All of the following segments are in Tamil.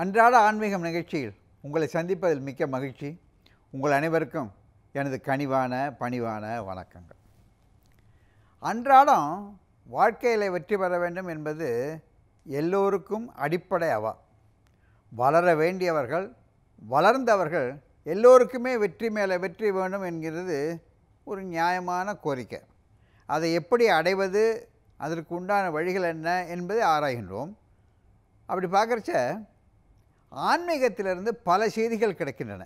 அன்றாட ஆன்மீகம் நிகழ்ச்சியில் உங்களை சந்திப்பதில் மிக்க மகிழ்ச்சி. உங்கள் அனைவருக்கும் எனது கனிவான பணிவான வணக்கங்கள். அன்றாடம் வாழ்க்கையில் வெற்றி பெற வேண்டும் என்பது எல்லோருக்கும் அடிப்படை அவா. வளர வேண்டியவர்கள், வளர்ந்தவர்கள் எல்லோருக்குமே வெற்றி மேலே வெற்றி வேண்டும் என்கிறது ஒரு நியாயமான கோரிக்கை. அதை எப்படி அடைவது, அதற்கு உண்டான வழிகள் என்ன என்பதை ஆராய்கின்றோம். அப்படி பார்க்குறச்ச ஆன்மீகத்திலிருந்து பல செய்திகள் கிடைக்கின்றன.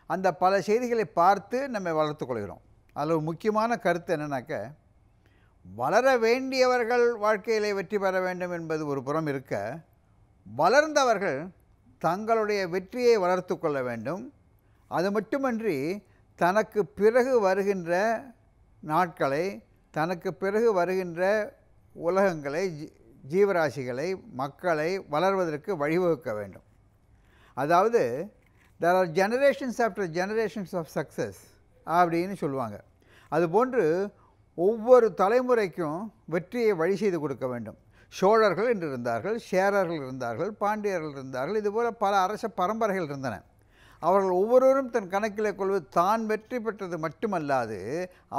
அந்த பல செய்திகளை பார்த்து நம்ம வளர்த்துக்கொள்கிறோம். அதில் ஒரு முக்கியமான கருத்து என்னன்னாக்க, வளர வேண்டியவர்கள் வாழ்க்கையிலே வெற்றி பெற வேண்டும் என்பது ஒரு புறம் இருக்க, வளர்ந்தவர்கள் தங்களுடைய வெற்றியை வளர்த்து கொள்ள வேண்டும். அது மட்டுமன்றி தனக்கு பிறகு வருகின்ற நாட்களை, தனக்கு பிறகு வருகின்ற உலகங்களை, ஜீவராசிகளை, மக்களை வளர்வதற்கு வழிவகுக்க வேண்டும். அதாவது there are generations after generations of success அப்படின்னு சொல்லுவாங்க. அதுபோன்று ஒவ்வொரு தலைமுறைக்கும் வெற்றியை வழி செய்து கொடுக்க வேண்டும். சோழர்கள் என்று இருந்தார்கள், சேரர்கள் இருந்தார்கள், பாண்டியர்கள் இருந்தார்கள், இதுபோல் பல அரச பரம்பரைகள் இருந்தன. அவர்கள் ஒவ்வொருவரும் தன் கணக்கிலே கொள்வது தான் வெற்றி பெற்றது மட்டுமல்லாது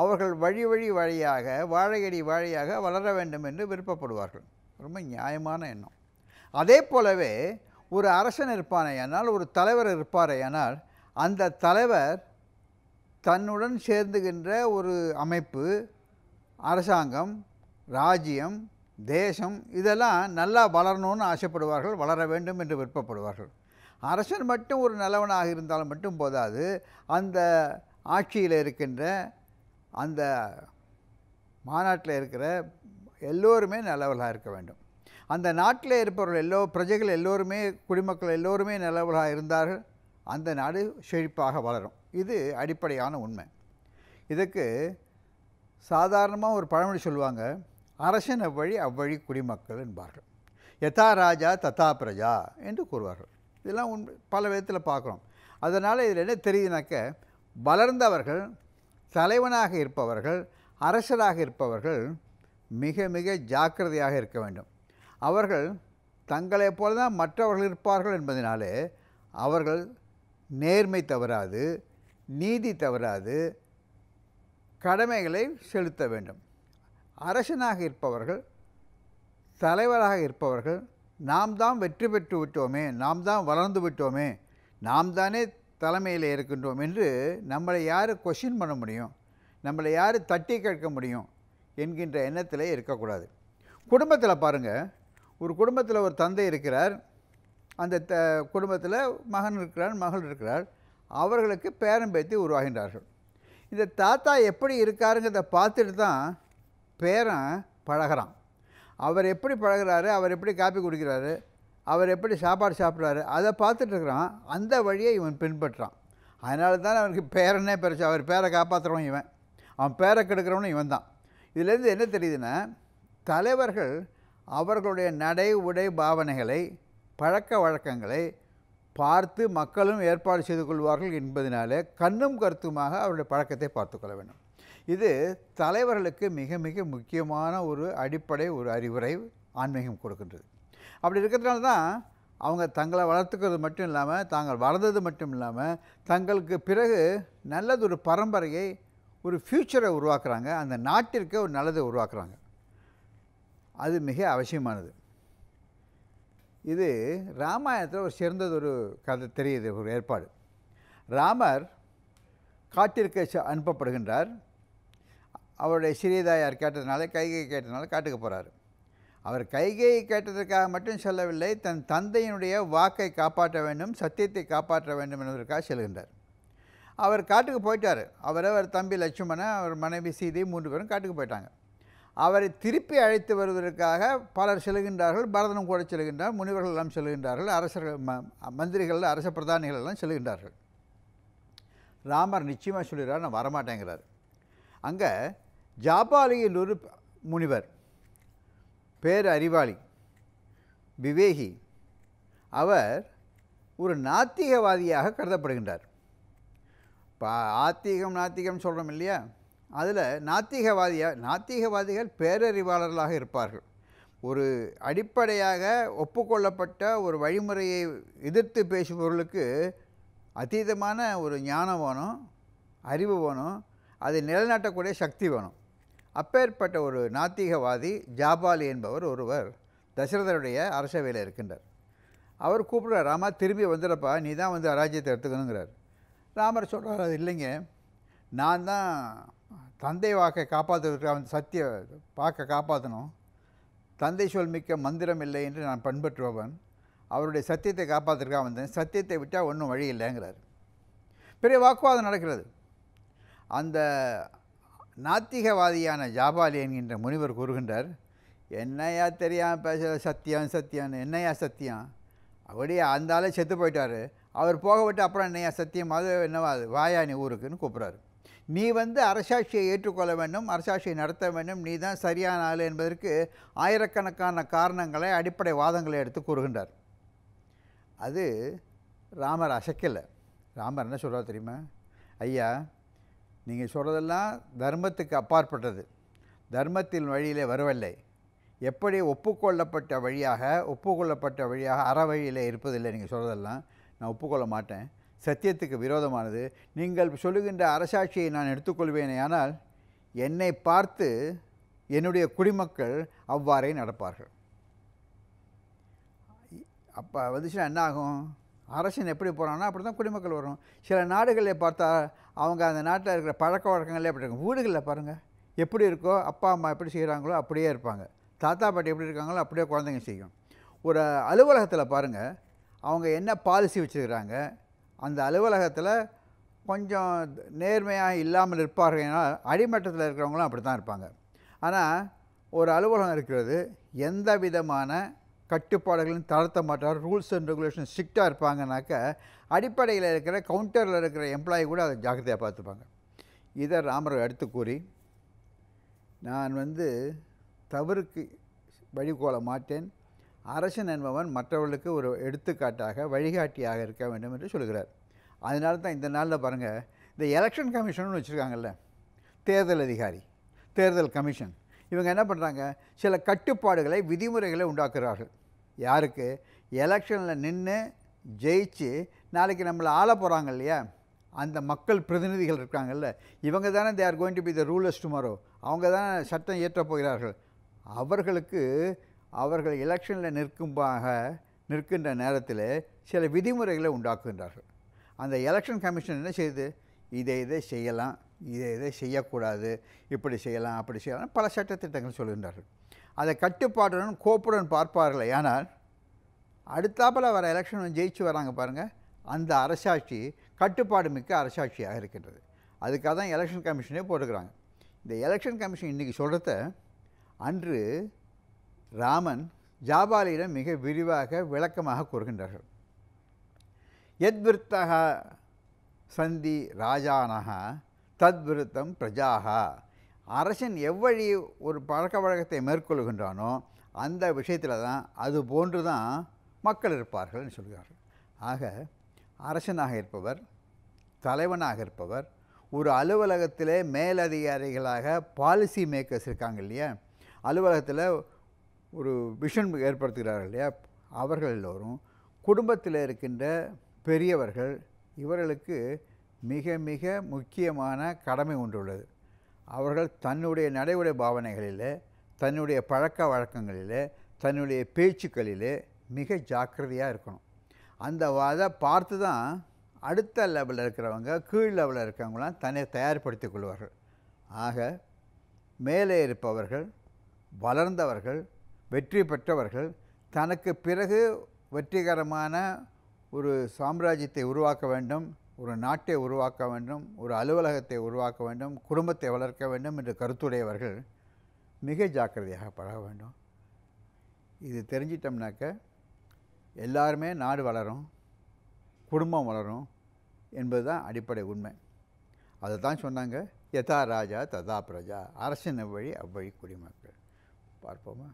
அவர்கள் வழி வழியாக வாழையடி வாழையாக வளர வேண்டும் என்று விருப்பப்படுவார்கள். ரொம்ப நியாயமான எண்ணம். அதே போலவே ஒரு அரசன் இருப்பானேயானால், ஒரு தலைவர் இருப்பாரேயானால், அந்த தலைவர் தன்னுடன் சேர்ந்துகின்ற ஒரு அமைப்பு, அரசாங்கம், ராஜ்யம், தேசம் இதெல்லாம் நல்லா வளரணும்னு ஆசைப்படுவார்கள், வளர வேண்டும் என்று விருப்பப்படுவார்கள். அரசன் மட்டும் ஒரு நல்லவனாக இருந்தாலும் மட்டும் போதாது, அந்த ஆட்சியில் இருக்கின்ற, அந்த மாநாட்டில் இருக்கிற எல்லோருமே நல்லவர்களாக இருக்க வேண்டும். அந்த நாட்டில் இருப்பவர்கள் பிரஜைகள் எல்லோருமே, குடிமக்கள் எல்லோருமே நல்லவர்களாக இருந்தார்கள், அந்த நாடு செழிப்பாக வளரும். இது அடிப்படையான உண்மை. இதுக்கு சாதாரணமாக ஒரு பழமொழி சொல்லுவாங்க, அரசன் அவ்வழி அவ்வழி குடிமக்கள் என்பார்கள். யதா ராஜா ததா பிரஜா என்று கூறுவார்கள். இதெல்லாம் பல விதத்தில் பார்க்குறோம். அதனால் இதில் என்ன தெரியுதுனாக்க, வளர்ந்தவர்கள், தலைவனாக இருப்பவர்கள், அரசராக இருப்பவர்கள் மிக மிக ஜாக்கிரதையாக இருக்க வேண்டும். அவர்கள் தங்களைப் போல தான் மற்றவர்கள் இருப்பார்கள் என்பதனாலே அவர்கள் நேர்மை தவறாது, நீதி தவறாது கடமைகளை செலுத்த வேண்டும். அரசனாக இருப்பவர்கள், தலைவராக இருப்பவர்கள், நாம் தான் வெற்றி பெற்று விட்டோமே, நாம் தான் வளர்ந்து விட்டோமே, நாம் தானே தலைமையில் இருக்கின்றோம் என்று நம்மளை யார் கொஷின் பண்ண முடியும், நம்மளை யார் தட்டி கேட்க முடியும் என்கின்ற எண்ணத்திலே இருக்கக்கூடாது. குடும்பத்தில் பாருங்கள், ஒரு குடும்பத்தில் ஒரு தந்தை இருக்கிறார், அந்த குடும்பத்தில் மகன் இருக்கிறார், மகள் இருக்கிறார், அவர்களுக்கு பேரன் பேத்தி உருவாகின்றார்கள். இந்த தாத்தா எப்படி இருக்காருங்கிறத பார்த்துட்டு தான் பேரன் பழகிறான். அவர் எப்படி பழகிறாரு, அவர் எப்படி காப்பி குடிக்கிறாரு, அவர் எப்படி சாப்பாடு சாப்பிட்றாரு, அதை பார்த்துட்டு இருக்கிறான். அந்த வழியை இவன் பின்பற்றான். அதனால தான் அவனுக்கு பேரனே பெருசு. அவர் பேரை காப்பாற்றுறவன் இவன், அவன் பேரை கெடுக்கிறவனும் இவன் தான். இதிலேருந்து என்ன தெரியுதுன்னா, தலைவர்கள் அவர்களுடைய நடை உடை பாவனைகளை, பழக்க வழக்கங்களை பார்த்து மக்களும் ஏற்பாடு செய்து கொள்வார்கள் என்பதனாலே கண்ணும் கருத்துமாக அவருடைய பழக்கத்தை பார்த்து கொள்ள வேண்டும். இது தலைவர்களுக்கு மிக மிக முக்கியமான ஒரு அடிப்படை ஒரு அறிவுரை ஆன்மீகம் கொடுக்கின்றது. அப்படி இருக்கிறதுனால தான் அவங்க தங்களை வளர்த்துக்கிறது மட்டும் இல்லாமல், தாங்கள் வளர்ந்தது மட்டும் இல்லாமல், தங்களுக்கு பிறகு நல்லதொரு பரம்பரையை, ஒரு ஃப்யூச்சரை உருவாக்குறாங்க, அந்த நாட்டிற்கு ஒரு நல்லதை உருவாக்குறாங்க. அது மிக அவசியமானது. இது ராமாயணத்தில் ஒரு சிறந்ததொரு கதை தெரியுது, ஒரு ஏற்பாடு. ராமர் காட்டிற்கு அனுப்பப்படுகின்றார். அவருடைய சிறியதாயார் கேட்டதுனால, கைகை கேட்டதுனால காட்டுக்கு போகிறார். அவர் கைகையை கேட்டதற்காக மட்டும் செல்லவில்லை, தன் தந்தையினுடைய வாக்கை காப்பாற்ற வேண்டும், சத்தியத்தை காப்பாற்ற வேண்டும் என்பதற்காக செல்கின்றார். அவர் காட்டுக்கு போயிட்டார். அவர் தம்பி லட்சுமணன், அவர் மனைவி சீதை 3 பேரும் காட்டுக்கு போயிட்டாங்க. அவரை திருப்பி அழைத்து வருவதற்காக பலர் செல்கின்றார்கள். பரதனும் கூட செல்கின்றார், முனிவர்கள் எல்லாம் செல்கின்றார்கள், அரசர்கள், மந்திரிகள், அரச பிரதானிகள் எல்லாம் செல்கின்றார்கள். ராமர் நிச்சயமாக சொல்கிறார், நான் வரமாட்டேங்கிறார். அங்கே ஜாபாலி என்ற ஒரு முனிவர், பேர் அறிவாளி, விவேகி, அவர் ஒரு நாத்திகவாதியாக கருதப்படுகின்றார். இப்போ ஆத்திகம் நாத்திகம் சொல்கிறோம் இல்லையா, அதில் நாத்திகவாதிகள் பேரறிவாளர்களாக இருப்பார்கள். ஒரு அடிப்படையாக ஒப்புக்கொள்ளப்பட்ட ஒரு வழிமுறையை எதிர்த்து பேசுபவர்களுக்கு அதீதமான ஒரு ஞானம் வேணும், அறிவு வேணும், அதை நிலைநாட்டக்கூடிய சக்தி வேணும். அப்பேற்பட்ட ஒரு நாத்திகவாதி ஜாபாலி என்பவர் ஒருவர் தசரதருடைய அரசவையில் இருக்கின்றார். அவர் கூப்பிட்றார், ராமா திரும்பி வந்துடுறப்பா, நீ தான் வந்து ராஜ்யத்தை எடுத்துக்கணுங்கிறார். ராமர் சொல்கிறார், அது இல்லைங்க, நான் தான் தந்தை வாக்கை காப்பாற்றுறதுக்காக வந்து சத்திய வாக்கை காப்பாற்றணும், தந்தை சொல் மிக்க மந்திரம் இல்லை என்று நான் பண்பற்றுபவன், அவருடைய சத்தியத்தை காப்பாற்றுறதுக்காக வந்தேன், சத்தியத்தை விட்டால் ஒன்றும் வழி இல்லைங்கிறார். பெரிய வாக்குவாதம் நடக்கிறது. அந்த நாத்திகவாதியான ஜாபாலி என்கின்ற முனிவர் கூறுகின்றார், என்னையா தெரியாமல் பேச சத்தியம் சத்தியம்னு, என்னையா சத்தியம், அப்படியே அந்த ஆளே செத்து போயிட்டார், அவர் போக விட்டு அப்புறம் என்னையா சத்தியம், அது என்னவா அது, வாயா நீ ஊருக்குன்னு கூப்பிட்றாரு. நீ வந்து அரசாட்சியை ஏற்றுக்கொள்ள வேண்டும், அரசாட்சியை நடத்த வேண்டும், நீ தான் சரியான ஆள் என்பதற்கு ஆயிரக்கணக்கான காரணங்களை, அடிப்படை வாதங்களை எடுத்து கூறுகின்றார். அது ராமர் அசைக்கலை. ராமர் என்ன சொல்கிறார் தெரியுமா, ஐயா நீங்கள் சொல்கிறதெல்லாம் தர்மத்துக்கு அப்பாற்பட்டது, தர்மத்தின் வழியிலே வரவில்லை, எப்படி ஒப்புக்கொள்ளப்பட்ட வழியாக அற வழியிலே இருப்பதில்லை, நீங்கள் சொல்கிறதெல்லாம் நான் ஒப்புக்கொள்ள மாட்டேன், சத்தியத்துக்கு விரோதமானது, நீங்கள் சொல்லுகின்ற அரசாட்சியை நான் எடுத்துக்கொள்வேனே, ஆனால் என்னை பார்த்து என்னுடைய குடிமக்கள் அவ்வாறே நடப்பார்கள். அப்போ வந்துச்சுன்னா என்ன ஆகும், அரசன் எப்படி போகிறான்னா அப்படி தான் குடிமக்கள் வரும். சில நாடுகளில் பார்த்தா அவங்க அந்த நாட்டில் இருக்கிற பழக்க வழக்கங்களே எப்படி இருக்கும், வீடுகளில் பாருங்கள் எப்படி இருக்கோ, அப்பா அம்மா எப்படி செய்கிறாங்களோ அப்படியே இருப்பாங்க, தாத்தா பாட்டி எப்படி இருக்காங்களோ அப்படியே குழந்தைங்க செய்யும். ஒரு அலுவலகத்தில் பாருங்கள், அவங்க என்ன பாலிசி வச்சுருக்கிறாங்க, அந்த அலுவலகத்தில் கொஞ்சம் நேர்மையாக இல்லாமல் இருப்பார்கள், ஏன்னா அடிமட்டத்தில் இருக்கிறவங்களும் அப்படி தான் இருப்பாங்க. ஆனால் ஒரு அலுவலகம் இருக்கிறது, எந்த விதமான கட்டுப்பாடுகளும் தளர்த்த மாட்டார், ரூல்ஸ் அண்ட் ரெகுலேஷன் ஸ்ட்ரிக்டாக இருப்பாங்கனாக்க அடிப்படையில் இருக்கிற கவுண்டரில் இருக்கிற எம்ப்ளாயி கூட அதை ஜாக்கிரதையாக பார்த்துப்பாங்க. இதை ராமர் எடுத்து கூறி, நான் வந்து தவறுக்கு வழிகோல மாட்டேன், அரசன் என்பவன் மற்றவர்களுக்கு ஒரு எடுத்துக்காட்டாக வழிகாட்டியாக இருக்க வேண்டும் என்று சொல்கிறார். அதனால தான் இந்த நாளில் பாருங்கள், இந்த எலெக்ஷன் கமிஷன் வச்சுருக்காங்கல்ல, தேர்தல் அதிகாரி, தேர்தல் கமிஷன், இவங்க என்ன பண்ணுறாங்க, சில கட்டுப்பாடுகளை விதிமுறைகளை உண்டாக்குறார்கள். யாருக்கு, எலெக்ஷனில் நின்று ஜெயிச்சு நாளைக்கு நம்மளை ஆள போகிறாங்க இல்லையா, அந்த மக்கள் பிரதிநிதிகள் இருக்காங்கல்ல, இவங்க தானே they are going to be the rulers tomorrow, அவங்க தானே சட்டம் இயற்றப் போகிறார்கள். அவர்களுக்கு அவர்கள் எலெக்ஷனில் நிற்கின்ற நேரத்தில் சில விதிமுறைகளை உண்டாக்குகின்றார்கள். அந்த எலெக்ஷன் கமிஷன் என்ன செய்யுது, இதை செய்யலாம், இதை செய்யக்கூடாது, இப்படி செய்யலாம் அப்படி செய்யலாம், பல சட்டத்திட்டங்கள் சொல்கின்றார்கள். அதை கட்டுப்பாட்டுடன் கோப்புடன் பார்ப்பார்கள். ஆனால் அடுத்தாப்பில் வர எலெக்ஷன் ஜெயிச்சு வராங்க பாருங்கள், அந்த அரசாட்சி கட்டுப்பாடு மிக்க அரசாட்சியாக இருக்கின்றது. அதுக்காக தான் எலெக்ஷன் கமிஷனே போட்டுக்கிறாங்க. இந்த எலெக்ஷன் கமிஷன் இன்றைக்கி சொல்கிறத அன்று ராமன் ஜாபாலியிடம் மிக விரிவாக விளக்கமாக கூறுகின்றார்கள். யத்விருத்தக சந்தி ராஜானக தத்விருத்தம் பிரஜாக, அரசன் எவ்வழி ஒரு பழக்க வழக்கத்தை மேற்கொள்கின்றானோ அந்த விஷயத்தில் தான் அது போன்று தான் மக்கள் இருப்பார்கள்னு சொல்கிறார்கள். ஆக அரசனாக இருப்பவர், தலைவனாக இருப்பவர், ஒரு அலுவலகத்திலே மேலதிகாரிகளாக பாலிசி மேக்கர்ஸ் இருக்காங்க இல்லையா, அலுவலகத்தில் ஒரு விஷன் ஏற்படுத்துகிறார்கள் இல்லையா, அவர்கள் எல்லோரும் குடும்பத்தில் இருக்கின்ற பெரியவர்கள், இவர்களுக்கு மிக மிக முக்கியமான கடமை ஒன்று உள்ளது. அவர்கள் தன்னுடைய நடைமுறை பாவனைகளிலே, தன்னுடைய பழக்க வழக்கங்களிலே, தன்னுடைய பேச்சுக்களிலே மிக ஜாக்கிரதையாக இருக்கணும். அந்த அதை பார்த்து தான் அடுத்த லெவலில் இருக்கிறவங்க, கீழ் லெவலில் இருக்கிறவங்களாம் தன்னை தயார்படுத்திக் கொள்வார்கள். ஆக மேலே இருப்பவர்கள், வளர்ந்தவர்கள், வெற்றி பெற்றவர்கள், தனக்கு பிறகு வெற்றிகரமான ஒரு சாம்ராஜ்யத்தை உருவாக்க வேண்டும், ஒரு நாட்டை உருவாக்க வேண்டும், ஒரு அலுவலகத்தை உருவாக்க வேண்டும், குடும்பத்தை வளர்க்க வேண்டும் என்ற கருத்துடையவர்கள் மிக ஜாக்கிரதையாக பழக வேண்டும். இது தெரிஞ்சிட்டோம்னாக்க எல்லாருமே நாடு வளரும், குடும்பம் வளரும் என்பது தான் அடிப்படை உண்மை. அதை தான் சொன்னாங்க, யதா ராஜா ததா பிரஜா, அரசன் எவ்வழி அவ்வழி குடிமக்கள். பார்ப்போமா?